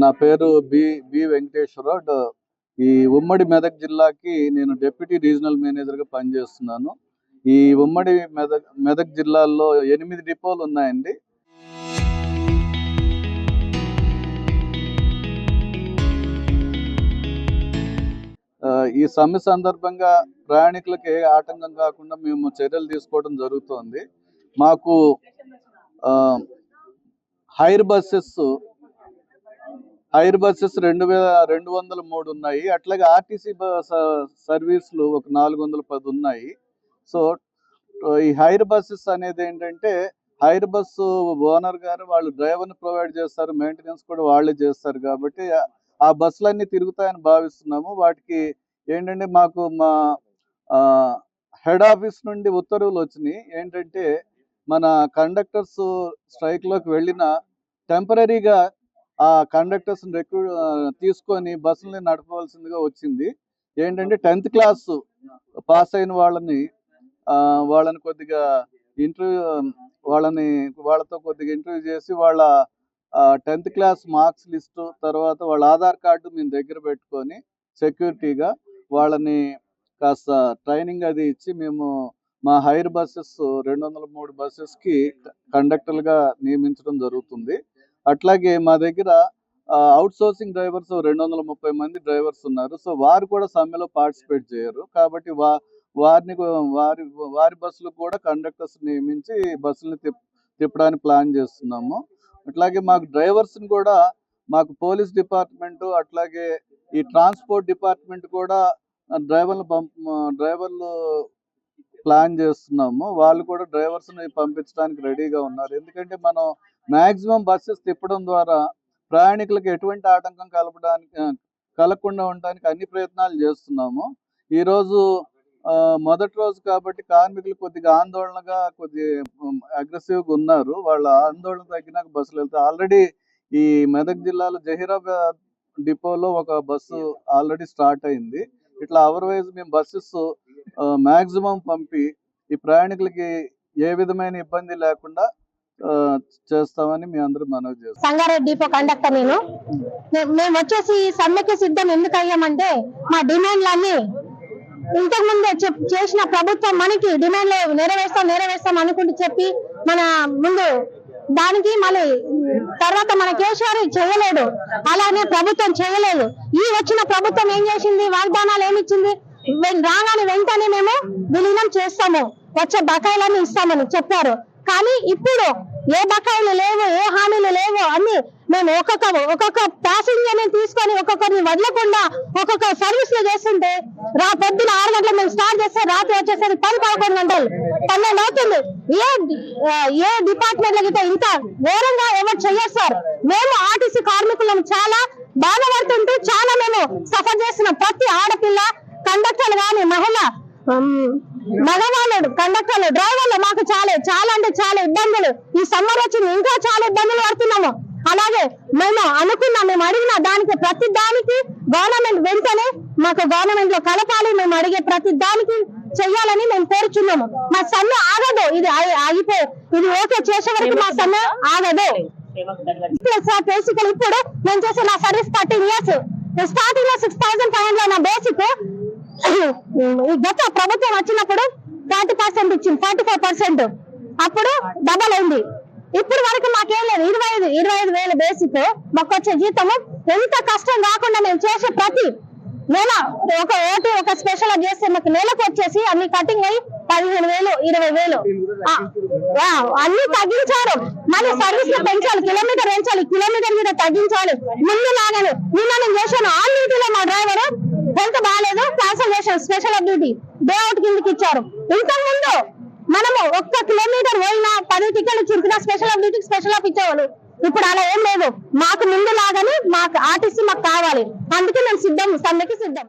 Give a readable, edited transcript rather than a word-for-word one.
నా పేరు బి వెంకటేశ్వరరావు. ఈ ఉమ్మడి మెదక్ జిల్లాకి నేను డిప్యూటీ రీజనల్ మేనేజర్గా పనిచేస్తున్నాను. ఈ ఉమ్మడి మెదక్ జిల్లాలో 8 డిపోలు ఉన్నాయండి. ఈ సమ్మె సందర్భంగా ప్రయాణికులకు ఏ ఆటంకం కాకుండా మేము చర్యలు తీసుకోవడం జరుగుతోంది. మాకు హైర్ బస్సెస్ 2203 ఉన్నాయి. అట్లాగే ఆర్టీసీ సర్వీసులు ఒక 410 ఉన్నాయి. సో ఈ హైర్ బస్సెస్ అనేది ఏంటంటే, హైర్ బస్సు ఓనర్ గారు వాళ్ళు డ్రైవర్ని ప్రొవైడ్ చేస్తారు, మెయింటెనెన్స్ కూడా వాళ్ళే చేస్తారు. కాబట్టి ఆ బస్సులన్నీ తిరుగుతాయని భావిస్తున్నాము. వాటికి ఏంటంటే మాకు మా హెడ్ ఆఫీస్ నుండి ఉత్తర్వులు వచ్చినాయి. ఏంటంటే మన కండక్టర్స్ స్ట్రైక్లోకి వెళ్ళిన టెంపరీగా ఆ కండక్టర్స్ తీసుకొని బస్సులని నడపవలసిందిగా వచ్చింది. ఏంటంటే 10th క్లాస్ పాస్ అయిన వాళ్ళని కొద్దిగా వాళ్ళతో కొద్దిగా ఇంటర్వ్యూ చేసి వాళ్ళ 10th క్లాస్ మార్క్స్ లిస్టు, తర్వాత వాళ్ళ ఆధార్ కార్డు మేము దగ్గర పెట్టుకొని సెక్యూరిటీగా వాళ్ళని కాస్త ట్రైనింగ్ అది ఇచ్చి మేము మా హైర్ బస్సెస్ 203 బస్సెస్కి కండక్టర్లుగా నియమించడం జరుగుతుంది. అట్లాగే మా దగ్గర అవుట్ సోర్సింగ్ డ్రైవర్స్ 230 మంది డ్రైవర్స్ ఉన్నారు. సో వారు కూడా సమ్మెలో పార్టిసిపేట్ చేయరు. కాబట్టి వారి బస్సులకు కూడా కండక్టర్స్ నియమించి బస్సులను తిప్పడానికి ప్లాన్ చేస్తున్నాము. అట్లాగే మాకు డ్రైవర్స్ని కూడా మాకు పోలీస్ డిపార్ట్మెంటు, అట్లాగే ఈ ట్రాన్స్పోర్ట్ డిపార్ట్మెంట్ కూడా డ్రైవర్లు ప్లాన్ చేస్తున్నాము. వాళ్ళు కూడా డ్రైవర్స్ని పంపించడానికి రెడీగా ఉన్నారు. ఎందుకంటే మనం మ్యాక్సిమం బస్సెస్ తిప్పడం ద్వారా ప్రయాణికులకు ఎటువంటి ఆటంకం కలగకుండా ఉండడానికి అన్ని ప్రయత్నాలు చేస్తున్నాము. ఈరోజు మొదటి రోజు కాబట్టి కార్మికులు కొద్దిగా ఆందోళనగా అగ్రెసివ్గా ఉన్నారు. వాళ్ళ ఆందోళన తగ్గినాక బస్సులు వెళ్తాయి. ఆల్రెడీ ఈ మెదక్ జిల్లాలో జహీరాబాద్ డిపోలో ఒక బస్సు ఆల్రెడీ స్టార్ట్ అయింది. ఇట్లా అవర్ వైజ్ మేము బస్సెస్ మ్యాక్సిమం పంపి ఈ ప్రయాణికులకి ఏ విధమైన ఇబ్బంది లేకుండా చేస్తామని మీ అందరూ మనవి చేస్తాం. సంగారెడ్డి డిపో కండక్టర్ మేము వచ్చేసి సమ్మెకి సిద్ధం ఎందుకు అయ్యామంటే, మా డిమాండ్లన్నీ ఇంతకు ముందే చేసిన ప్రభుత్వం మనకి డిమాండ్లు నెరవేస్తాం అనుకుంటూ చెప్పి మన ముందు దానికి మళ్ళీ తర్వాత మన కేసీఆర్ చేయలేడు, అలానే ప్రభుత్వం చేయలేదు. ఈ వచ్చిన ప్రభుత్వం ఏం చేసింది, వాగ్దానాలు ఏమిచ్చింది, రాగానే వెంటనే మేము విలీనం చేస్తాము, వచ్చే బకాయిలన్నీ ఇస్తామని చెప్పారు. కానీ ఇప్పుడు ఏ బకాయిలు లేవు, ఏ హామీలు లేవు. అన్ని మేము ఒక్కొక్క ప్యాసింజర్ ని తీసుకొని ఒక్కొక్కరిని వదలకుండా ఒక్కొక్క సర్వీస్ లో చేస్తుంటే పొద్దున 6 గంటలకు మేము స్టార్ట్ చేస్తే రాత్రి వచ్చేసరికి 10-11 గంటలు 12 అవుతుంది. ఏ డిపార్ట్మెంట్ లో ఇంత ఘోరంగా ఎవరు చెయ్యరు. మేము ఆర్టీసీ కార్మికులను చాలా బాధపడుతుంటూ చాలా మేము సఫర్ చేస్తున్నాం. ప్రతి ఆడపిల్ల, కండక్టర్లు కానీ, మగవాళ్ళు, కండక్టర్లు, డ్రైవర్లు మాకు చాలా అంటే చాలా ఇబ్బందులు. ఈ సమ్మర్ వచ్చింది, ఇంకా చాలా ఇబ్బందులు పడుతున్నాము. అలాగే మేము అడిగిన దానికి ప్రతి దానికి గవర్నమెంట్ వెంటనే మాకు గవర్నమెంట్ లో కలపాలి. మేము అడిగే ప్రతి దానికి చెయ్యాలని మేము కోరుచున్నాము. మా సమ్మె ఆగదు, ఇది ఇది ఓకే చేసే వరకు మా సమ్మె ఆగదు. బేసికల్ ఇప్పుడు నేను చేసే నా సర్వీస్ 13 years. స్టార్టింగ్ లో 6500 నా బేసిక్. గత ప్రభుత్వం వచ్చినప్పుడు 40% ఇచ్చింది, 45%. అప్పుడు డబల్ అయింది. ఇప్పుడు వరకు మాకేం లేదు. 25,000 బేసిక్ మాకు వచ్చే జీతము. ఎంత కష్టం కాకుండా మేము చేసే ప్రతి నెల ఒక స్పెషల్ చేస్తే మాకు నెలకు వచ్చేసి అన్ని కటింగ్ అయ్యి 15,000, 20,000 అన్ని తగ్గించారు. మళ్ళీ సర్వీస్ లో పెంచాలి, కిలోమీటర్ మీద తగ్గించాలి. ముందు లాగానే నేను చేశాను. ఆన్ డ్యూటీలో మా డ్రైవర్ హెల్త్ బాగాలేదు, క్యాన్సల్ చేశాను. స్పెషల్ డ్యూటీ డే అవుట్ కిందకి ఇచ్చారు. ఇంతకు ముందు మనము 1 కిలోమీటర్ పోయినా 10 టికెట్లు చురుకున్నా స్పెషల్ డ్యూటీకి స్పెషల్ ఆఫ్ ఇచ్చేవాళ్ళు. ఇప్పుడు అలా ఏం లేదు. మాకు ముందు లాగానే మాకు ఆర్టీసీ మాకు కావాలి. అందుకే మేము సమ్మెకి సిద్ధం.